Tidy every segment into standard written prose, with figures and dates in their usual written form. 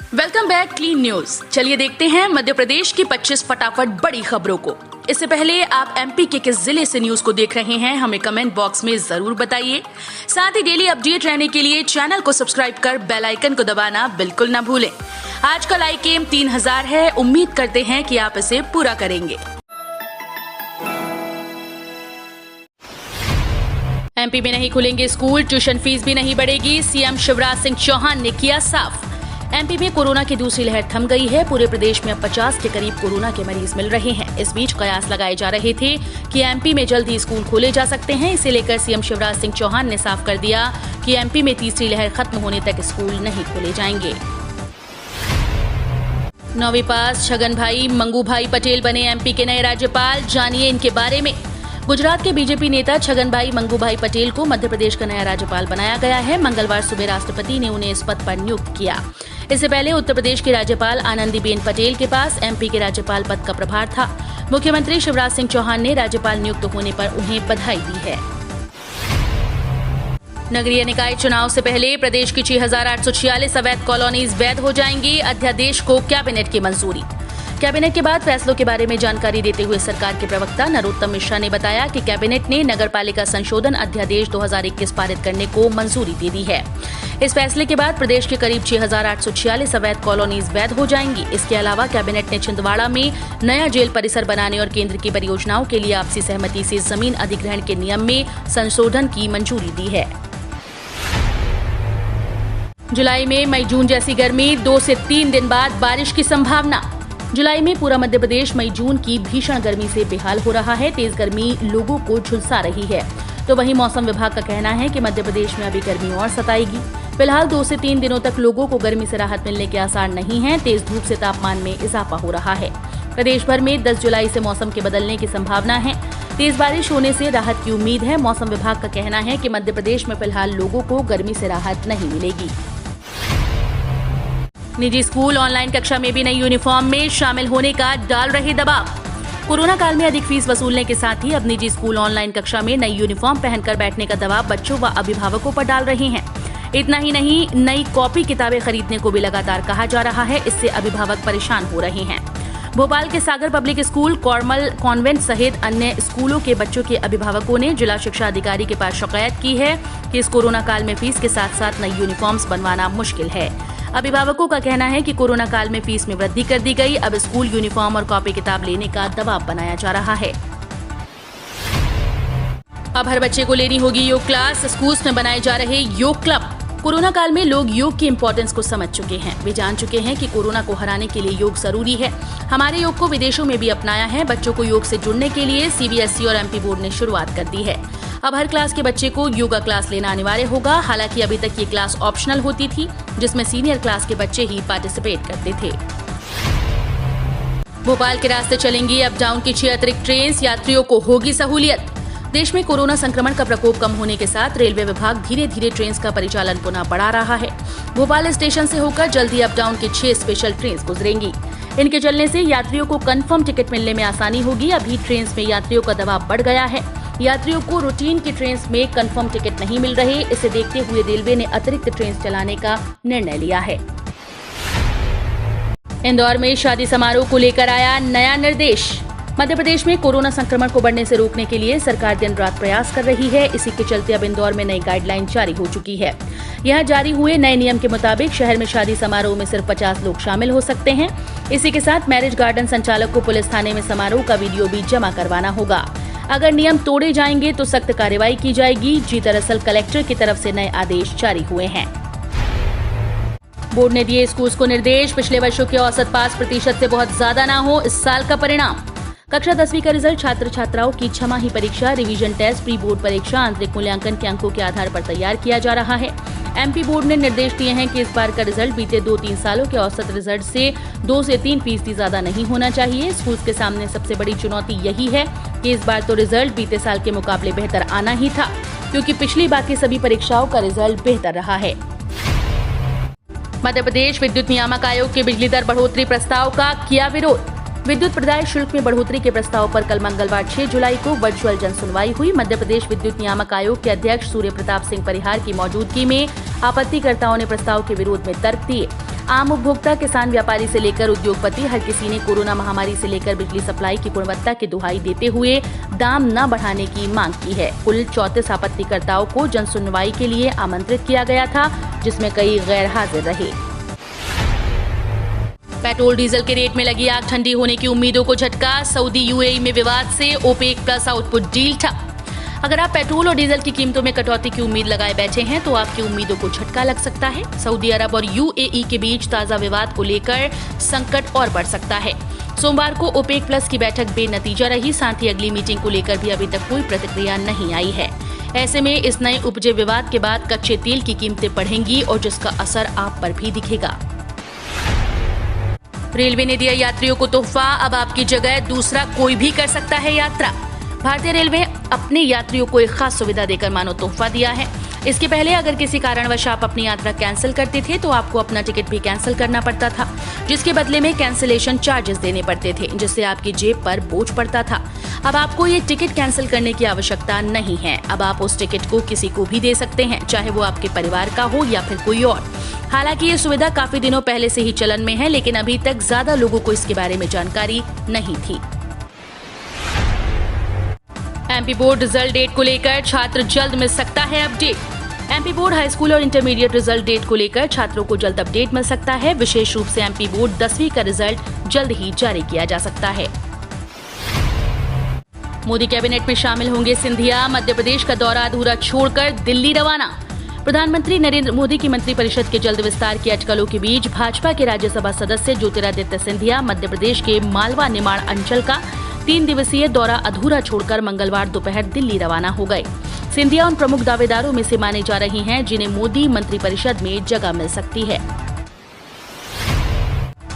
Welcome back clean news. चलिए देखते हैं मध्य प्रदेश की 25 फटाफट बड़ी खबरों को। इससे पहले आप एमपी के किस जिले से न्यूज को देख रहे हैं हमें कमेंट बॉक्स में जरूर बताइए। साथ ही डेली अपडेट रहने के लिए चैनल को सब्सक्राइब कर बेल आइकन को दबाना बिल्कुल न भूलें। आज का लाइक एम 3000 है, उम्मीद करते हैं कि आप इसे पूरा करेंगे। एमपी में नहीं खुलेंगे स्कूल, ट्यूशन फीस भी नहीं बढ़ेगी, सीएम शिवराज सिंह चौहान ने किया साफ। एमपी में कोरोना की दूसरी लहर थम गई है। पूरे प्रदेश में अब 50 के करीब कोरोना के मरीज मिल रहे हैं। इस बीच कयास लगाए जा रहे थे कि एमपी में जल्द ही स्कूल खोले जा सकते हैं। इसे लेकर सीएम शिवराज सिंह चौहान ने साफ कर दिया कि एमपी में तीसरी लहर खत्म होने तक स्कूल नहीं खोले जाएंगे। 9वीं पास छगन भाई मंगू भाई पटेल बने एमपी के नए राज्यपाल, जानिए इनके बारे में। गुजरात के बीजेपी नेता छगन भाई मंगू भाई पटेल को मध्य प्रदेश का नया राज्यपाल बनाया गया है। मंगलवार सुबह राष्ट्रपति ने उन्हें इस पद पर नियुक्त किया। इससे पहले उत्तर प्रदेश की राज्यपाल आनंदीबेन पटेल के पास एमपी के राज्यपाल पद का प्रभार था। मुख्यमंत्री शिवराज सिंह चौहान ने राज्यपाल नियुक्त होने पर उन्हें बधाई दी है। नगरीय निकाय चुनाव से पहले प्रदेश की 6846 अवैध कॉलोनीज वैध हो जाएंगी। अध्यादेश को कैबिनेट की मंजूरी। कैबिनेट के बाद फैसलों के बारे में जानकारी देते हुए सरकार के प्रवक्ता नरोत्तम मिश्रा ने बताया कि कैबिनेट ने नगरपालिका संशोधन अध्यादेश 2021 पारित करने को मंजूरी दे दी है। इस फैसले के बाद प्रदेश के करीब 6846 अवैध कॉलोनीज वैध हो जाएंगी। इसके अलावा कैबिनेट ने छिंदवाड़ा में नया जेल परिसर बनाने और केंद्र की परियोजनाओं के लिए आपसी सहमति से जमीन अधिग्रहण के नियम में संशोधन की मंजूरी दी है। जुलाई में मई जून जैसी गर्मी, 2 से 3 दिन बाद बारिश की संभावना। जुलाई में पूरा मध्य प्रदेश मई जून की भीषण गर्मी से बेहाल हो रहा है। तेज गर्मी लोगों को झुलसा रही है, तो वहीं मौसम विभाग का कहना है कि मध्य प्रदेश में अभी गर्मी और सताएगी। फिलहाल 2 से 3 दिनों तक लोगों को गर्मी से राहत मिलने के आसार नहीं हैं। तेज धूप से तापमान में इजाफा हो रहा है। प्रदेश भर में 10 जुलाई से मौसम के बदलने की संभावना है। तेज बारिश होने से राहत की उम्मीद है। मौसम विभाग का कहना है कि मध्य प्रदेश में फिलहाल लोगों को गर्मी से राहत नहीं मिलेगी। निजी स्कूल ऑनलाइन कक्षा में भी नई यूनिफॉर्म में शामिल होने का डाल रहे दबाव। कोरोना काल में अधिक फीस वसूलने के साथ ही अब निजी स्कूल ऑनलाइन कक्षा में नई यूनिफॉर्म पहनकर बैठने का दबाव बच्चों व अभिभावकों पर डाल रहे हैं। इतना ही नहीं, नई कॉपी किताबें खरीदने को भी लगातार कहा जा रहा है। इससे अभिभावक परेशान हो रहे हैं। भोपाल के सागर पब्लिक स्कूल, कॉर्मल कॉन्वेंट सहित अन्य स्कूलों के बच्चों के अभिभावकों ने जिला शिक्षा अधिकारी के पास शिकायत की है कि इस कोरोना काल में फीस के साथ साथ नई यूनिफॉर्म्स बनवाना मुश्किल है। अभिभावकों का कहना है कि कोरोना काल में फीस में वृद्धि कर दी गई। अब स्कूल यूनिफॉर्म और कॉपी किताब लेने का दबाव बनाया जा रहा है। अब हर बच्चे को लेनी होगी योग क्लास। स्कूल्स में बनाए जा रहे योग क्लब। कोरोना काल में लोग योग की इम्पोर्टेंस को समझ चुके हैं। वे जान चुके हैं कि कोरोना को हराने के लिए योग जरूरी है। हमारे योग को विदेशों में भी अपनाया है। बच्चों को योग से जुड़ने के लिए सीबीएसई और एमपी बोर्ड ने शुरुआत कर दी है। अब हर क्लास के बच्चे को योगा क्लास लेना अनिवार्य होगा। हालांकि अभी तक ये क्लास ऑप्शनल होती थी, जिसमें सीनियर क्लास के बच्चे ही पार्टिसिपेट करते थे। भोपाल के रास्ते चलेंगी अप डाउन की 6 अतिरिक्त ट्रेन, यात्रियों को होगी सहूलियत। देश में कोरोना संक्रमण का प्रकोप कम होने के साथ रेलवे विभाग धीरे धीरे ट्रेन का परिचालन पुनः बढ़ा रहा है। भोपाल स्टेशन से होकर जल्द ही अप डाउन की 6 स्पेशल ट्रेन गुजरेंगी। इनके चलने से यात्रियों को कंफर्म टिकट मिलने में आसानी होगी। अभी ट्रेन में यात्रियों का दबाव बढ़ गया है। यात्रियों को रूटीन की ट्रेन में कंफर्म टिकट नहीं मिल रहे। इसे देखते हुए रेलवे ने अतिरिक्त ट्रेन चलाने का निर्णय लिया है। इंदौर में शादी समारोह को लेकर आया नया निर्देश। मध्य प्रदेश में कोरोना संक्रमण को बढ़ने से रोकने के लिए सरकार दिन रात प्रयास कर रही है। इसी के चलते अब इंदौर में नई गाइडलाइन जारी हो चुकी है। यहाँ जारी हुए नए नियम के मुताबिक शहर में शादी समारोह में सिर्फ 50 लोग शामिल हो सकते हैं। इसी के साथ मैरिज गार्डन संचालक को पुलिस थाने में समारोह का वीडियो भी जमा करवाना होगा। अगर नियम तोड़े जाएंगे तो सख्त कार्रवाई की जाएगी। जी दरअसल कलेक्टर की तरफ से नए आदेश जारी हुए हैं। बोर्ड ने दिए स्कूल्स को निर्देश, पिछले वर्षों के औसत पास प्रतिशत से बहुत ज्यादा न हो इस साल का परिणाम। कक्षा 10वीं का रिजल्ट छात्र छात्राओं की छमाही परीक्षा, रिवीजन टेस्ट, प्री बोर्ड परीक्षा, आंतरिक मूल्यांकन के अंकों के आधार पर तैयार किया जा रहा है। एमपी बोर्ड ने निर्देश दिए हैं कि इस बार का रिजल्ट बीते 2-3 सालों के औसत रिजल्ट से 2 से 3% ज्यादा नहीं होना चाहिए। स्कूल्स के सामने सबसे बड़ी चुनौती यही है कि इस बार तो रिजल्ट बीते साल के मुकाबले बेहतर आना ही था, क्योंकि पिछली बाकी सभी परीक्षाओं का रिजल्ट बेहतर रहा है। मध्य प्रदेश विद्युत नियामक आयोग के बिजली दर बढ़ोतरी प्रस्ताव का किया विरोध। विद्युत प्रदाय शुल्क में बढ़ोतरी के प्रस्ताव पर कल मंगलवार 6 जुलाई को वर्चुअल जनसुनवाई हुई। मध्य प्रदेश विद्युत नियामक आयोग के अध्यक्ष सूर्य प्रताप सिंह परिहार की मौजूदगी में आपत्तिकर्ताओं ने प्रस्ताव के विरोध में तर्क दिए। आम उपभोक्ता, किसान, व्यापारी से लेकर उद्योगपति हर किसी ने कोरोना महामारी से लेकर बिजली सप्लाई की गुणवत्ता की दुहाई देते हुए दाम न बढ़ाने की मांग की है। कुल 34 आपत्तिकर्ताओं को जन सुनवाई के लिए आमंत्रित किया गया था, जिसमें कई गैर हाजिर रहे। पेट्रोल डीजल के रेट में लगी आग ठंडी होने की उम्मीदों को झटका। सऊदी यूएई में विवाद से ओपेक प्लस आउटपुट डील ठप। अगर आप पेट्रोल और डीजल की कीमतों में कटौती की उम्मीद लगाए बैठे हैं तो आपकी उम्मीदों को झटका लग सकता है। सऊदी अरब और यूएई के बीच ताजा विवाद को लेकर संकट और बढ़ सकता है। सोमवार को ओपेक प्लस की बैठक बेनतीजा रही। साथ ही अगली मीटिंग को लेकर भी अभी तक कोई प्रतिक्रिया नहीं आई है। ऐसे में इस नए उपजे विवाद के बाद कच्चे तेल की कीमतें बढ़ेंगी और जिसका असर आप पर भी दिखेगा। रेलवे ने दिया यात्रियों को तोहफा, अब आपकी जगह दूसरा कोई भी कर सकता है यात्रा। भारतीय रेलवे अपने यात्रियों को एक खास सुविधा देकर मानो तोहफा दिया है। इसके पहले अगर किसी कारणवश आप अपनी यात्रा कैंसिल करते थे तो आपको अपना टिकट भी कैंसिल करना पड़ता था, जिसके बदले में कैंसिलेशन चार्जेस देने पड़ते थे, जिससे आपकी जेब पर बोझ पड़ता था। अब आपको ये टिकट कैंसिल करने की आवश्यकता नहीं है। अब आप उस टिकट को किसी को भी दे सकते हैं, चाहे वो आपके परिवार का हो या फिर कोई और। हालांकि ये सुविधा काफी दिनों पहले से ही चलन में है, लेकिन अभी तक ज्यादा लोगों को इसके बारे में जानकारी नहीं थी। एमपी बोर्ड रिजल्ट डेट को लेकर छात्र जल्द मिल सकता है update. MP board high school और इंटरमीडिएट रिजल्ट डेट को लेकर छात्रों को जल्द अपडेट मिल सकता है। विशेष रूप से एमपी बोर्ड 10वीं का रिजल्ट जल्द ही जारी किया जा सकता है। मोदी कैबिनेट में शामिल होंगे सिंधिया। मध्य प्रदेश का दौरा अधूरा छोड़कर दिल्ली रवाना। प्रधानमंत्री नरेंद्र मोदी की मंत्रिपरिषद के जल्द विस्तार की अटकलों के बीच भाजपा के राज्यसभा सदस्य ज्योतिरादित्य सिंधिया मध्य प्रदेश के मालवा निमाड़ अंचल का 3 दिवसीय दौरा अधूरा छोड़कर मंगलवार दोपहर दिल्ली रवाना हो गए। सिंधिया उन प्रमुख दावेदारों में से माने जा रही हैं जिन्हें मोदी मंत्रिपरिषद में जगह मिल सकती है।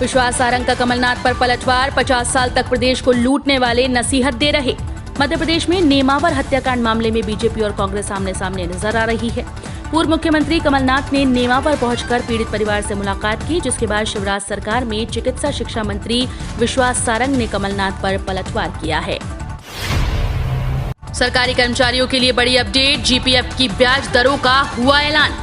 विश्वास सारंग का कमलनाथ पर पलटवार। 50 साल तक प्रदेश को लूटने वाले नसीहत दे रहे। मध्य प्रदेश में नेमावर हत्याकांड मामले में बीजेपी और कांग्रेस आमने सामने नजर आ रही है। पूर्व मुख्यमंत्री कमलनाथ ने नेमावर पहुंचकर पीड़ित परिवार से मुलाकात की, जिसके बाद शिवराज सरकार में चिकित्सा शिक्षा मंत्री विश्वास सारंग ने कमलनाथ पर पलटवार किया है। सरकारी कर्मचारियों के लिए बड़ी अपडेट। जीपीएफ की ब्याज दरों का हुआ ऐलान।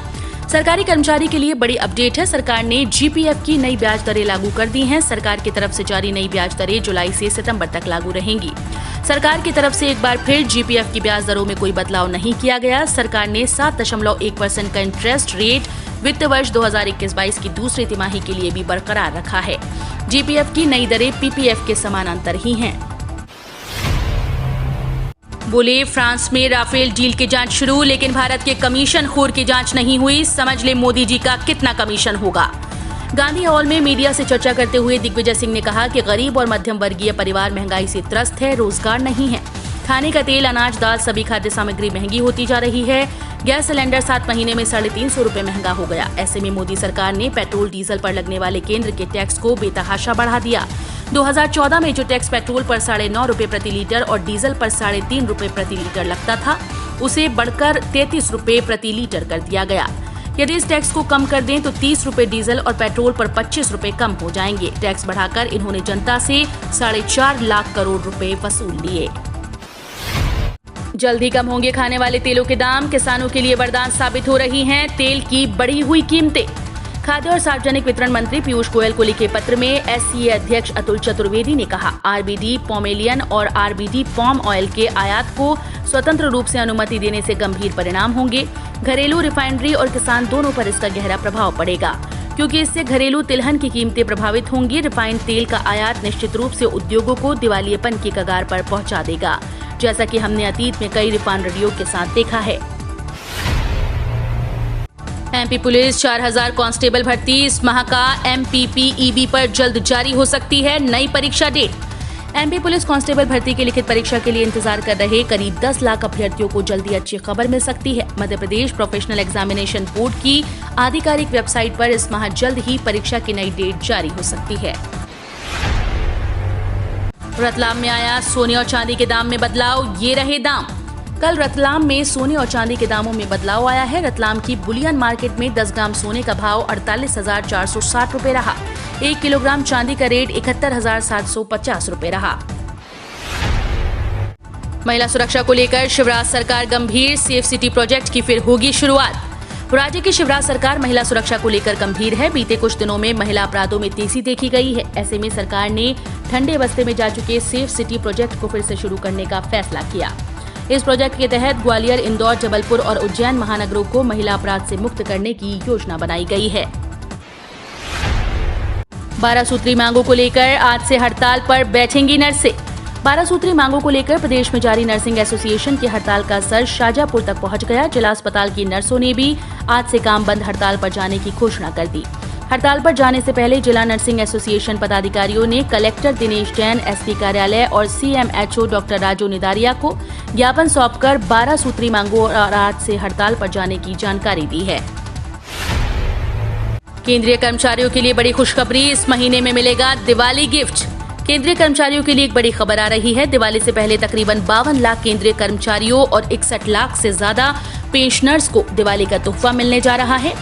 सरकारी कर्मचारी के लिए बड़ी अपडेट है। सरकार ने जीपीएफ की नई ब्याज दरें लागू कर दी हैं। सरकार की तरफ से जारी नई ब्याज दरें जुलाई से सितंबर तक लागू रहेंगी। सरकार की तरफ से एक बार फिर जीपीएफ की ब्याज दरों में कोई बदलाव नहीं किया गया। सरकार ने 7.1% का इंटरेस्ट रेट वित्त वर्ष 2021-22 की दूसरी तिमाही के लिए भी बरकरार रखा है। जीपीएफ की नई दरें पीपीएफ के समानांतर ही हैं। बोले फ्रांस में राफेल डील की जांच शुरू, लेकिन भारत के कमीशन खोर की जांच नहीं हुई। समझ ले मोदी जी का कितना कमीशन होगा। गांधी हॉल में मीडिया से चर्चा करते हुए दिग्विजय सिंह ने कहा कि गरीब और मध्यम वर्गीय परिवार महंगाई से त्रस्त है, रोजगार नहीं है। खाने का तेल, अनाज, दाल, सभी खाद्य सामग्री महंगी होती जा रही है। गैस सिलेंडर 7 महीने में 350 रुपए महंगा हो गया। ऐसे में मोदी सरकार ने पेट्रोल डीजल पर लगने वाले केंद्र के टैक्स को बेतहाशा बढ़ा दिया। 2014 में जो टैक्स पेट्रोल पर 9.5 रुपए प्रति लीटर और डीजल पर 3.5 रुपए प्रति लीटर लगता था, उसे बढ़कर 33 रुपए प्रति लीटर कर दिया गया। यदि इस टैक्स को कम कर दें तो 30 रुपए डीजल और पेट्रोल पर 25 रुपए कम हो जाएंगे। टैक्स बढ़ाकर इन्होंने जनता से 4.5 लाख करोड़ रुपए वसूल लिए। जल्द ही कम होंगे खाने वाले तेलों के दाम। किसानों के लिए वरदान साबित हो रही हैं तेल की बढ़ी हुई कीमतें। खाद्य और सार्वजनिक वितरण मंत्री पीयूष गोयल को लिखे पत्र में एससीए अध्यक्ष अतुल चतुर्वेदी ने कहा, आरबीडी पॉमेलियन और आरबीडी पॉम ऑयल के आयात को स्वतंत्र रूप से अनुमति देने से गंभीर परिणाम होंगे। घरेलू रिफाइनरी और किसान दोनों पर इसका गहरा प्रभाव पड़ेगा, क्योंकि इससे घरेलू तिलहन की कीमतें प्रभावित होंगी। रिफाइंड तेल का आयात निश्चित रूप से उद्योगों को दिवालियेपन की कगार पर पहुंचा देगा, जैसा कि हमने अतीत में कई रिफाइनरियों के साथ देखा है। एमपी पुलिस 4000 कांस्टेबल भर्ती। इस माह का एमपीपीईबी पर जल्द जारी हो सकती है नई परीक्षा डेट। एमपी पुलिस कांस्टेबल भर्ती की लिखित परीक्षा के लिए इंतजार कर रहे करीब 10 लाख अभ्यर्थियों को जल्दी अच्छी खबर मिल सकती है। Madhya Pradesh professional examination board की आधिकारिक वेबसाइट पर इस माह जल्द ही परीक्षा की नई डेट जारी हो सकती है। रतलाम में आया सोने और चांदी के दाम में बदलाव, ये रहे दाम। कल रतलाम में सोने और चांदी के दामों में बदलाव आया है। रतलाम की बुलियन मार्केट में 10 ग्राम सोने का भाव 48,460 रुपए रहा। 1 किलोग्राम चांदी का रेट 71,750 रुपए रहा। महिला सुरक्षा को लेकर शिवराज सरकार गंभीर। सेफ सिटी प्रोजेक्ट की फिर होगी शुरुआत। राज्य की शिवराज सरकार महिला सुरक्षा को लेकर गंभीर है। बीते कुछ दिनों में महिला अपराधों में तेजी देखी गई है। ऐसे में सरकार ने ठंडे बस्ते में जा चुके सेफ सिटी प्रोजेक्ट को फिर से शुरू करने का फैसला किया। इस प्रोजेक्ट के तहत ग्वालियर, इंदौर, जबलपुर और उज्जैन महानगरों को महिला अपराध से मुक्त करने की योजना बनाई गई है। 12 सूत्री मांगों को लेकर आज से हड़ताल पर बैठेंगी नर्सें। 12 सूत्री मांगों को लेकर प्रदेश में जारी नर्सिंग एसोसिएशन की हड़ताल का असर शाजापुर तक पहुंच गया। जिला अस्पताल की नर्सों ने भी आज से काम बंद हड़ताल पर जाने की घोषणा कर दी। हड़ताल पर जाने से पहले जिला नर्सिंग एसोसिएशन पदाधिकारियों ने कलेक्टर दिनेश जैन, एसपी कार्यालय और सीएमएचओ डॉक्टर राजू निदारिया को ज्ञापन सौंपकर 12 सूत्री मांगों और आज से हड़ताल पर जाने की जानकारी दी है। केंद्रीय कर्मचारियों के लिए बड़ी खुशखबरी, इस महीने में मिलेगा दिवाली गिफ्ट। केंद्रीय कर्मचारियों के लिए एक बड़ी खबर आ रही है। दिवाली से पहले तकरीबन 52 लाख केंद्रीय कर्मचारियों और 61 लाख से ज्यादा पेंशनर्स को दिवाली का तोहफा मिलने जा रहा है।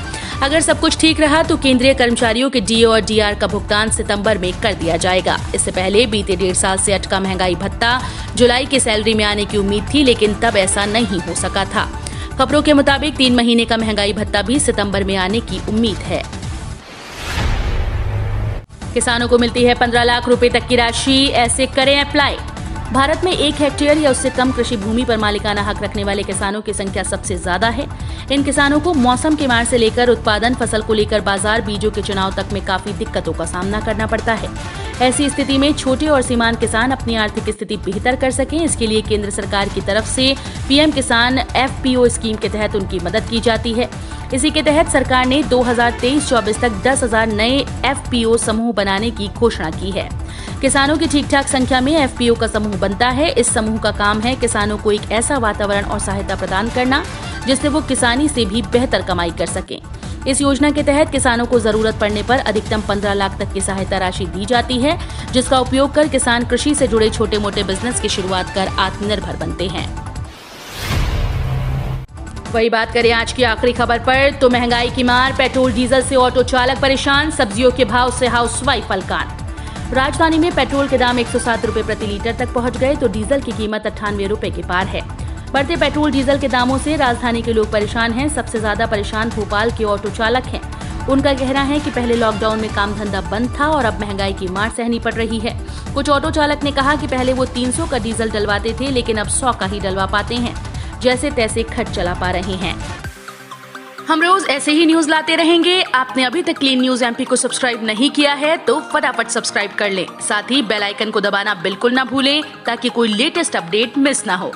अगर सब कुछ ठीक रहा तो केंद्रीय कर्मचारियों के डीए और डीआर का भुगतान सितंबर में कर दिया जाएगा। इससे पहले बीते 1.5 साल से अटका महंगाई भत्ता जुलाई की सैलरी में आने की उम्मीद थी, लेकिन तब ऐसा नहीं हो सका था। खबरों के मुताबिक 3 महीने का महंगाई भत्ता भी सितंबर में आने की उम्मीद है। किसानों को मिलती है 15 लाख रुपए तक की राशि, ऐसे करें अप्लाई। भारत में 1 हेक्टेयर या उससे कम कृषि भूमि पर मालिकाना हक रखने वाले किसानों की संख्या सबसे ज्यादा है। इन किसानों को मौसम की मार से लेकर उत्पादन, फसल को लेकर बाजार, बीजों के चुनाव तक में काफी दिक्कतों का सामना करना पड़ता है। ऐसी स्थिति में छोटे और सीमांत किसान अपनी आर्थिक स्थिति बेहतर कर सकें, इसके लिए केंद्र सरकार की तरफ से पीएम किसान FPO स्कीम के तहत उनकी मदद की जाती है। इसी के तहत सरकार ने 2023-24 तक 10,000 नए FPO समूह बनाने की घोषणा की है। किसानों की ठीक-ठाक संख्या में FPO का समूह बनता है। इस समूह का काम है किसानों को एक ऐसा वातावरण और सहायता प्रदान करना जिससे वो किसानी से भी बेहतर कमाई कर सकें। इस योजना के तहत किसानों को जरूरत पड़ने पर अधिकतम 15 लाख तक की सहायता राशि दी जाती है, जिसका उपयोग कर किसान कृषि से जुड़े छोटे मोटे बिजनेस की शुरुआत कर आत्मनिर्भर बनते हैं। वही बात करें आज की आखिरी खबर पर तो महंगाई की मार, पेट्रोल डीजल से ऑटो चालक परेशान, सब्जियों के भाव से हाउसवाइफ हलकान। राजधानी में पेट्रोल के दाम 107 रुपए प्रति लीटर तक पहुंच गए तो डीजल की कीमत 98 रुपए के पार है। बढ़ते पेट्रोल डीजल के दामों से राजधानी के लोग परेशान हैं। सबसे ज्यादा परेशान भोपाल के ऑटो चालक हैं। उनका कहना है कि पहले लॉकडाउन में काम धंधा बंद था और अब महंगाई की मार सहनी पड़ रही है। कुछ ऑटो चालक ने कहा कि पहले वो 300 का डीजल डलवाते थे, लेकिन अब 100 का ही डलवा पाते हैं। जैसे तैसे खर्च चला पा रहे हैं। हम रोज ऐसे ही न्यूज लाते रहेंगे। आपने अभी तक क्लीन न्यूज MP को सब्सक्राइब नहीं किया है तो फटाफट सब्सक्राइब कर लें। साथ ही बेल आइकन को दबाना बिल्कुल ना भूलें ताकि कोई लेटेस्ट अपडेट मिस ना हो।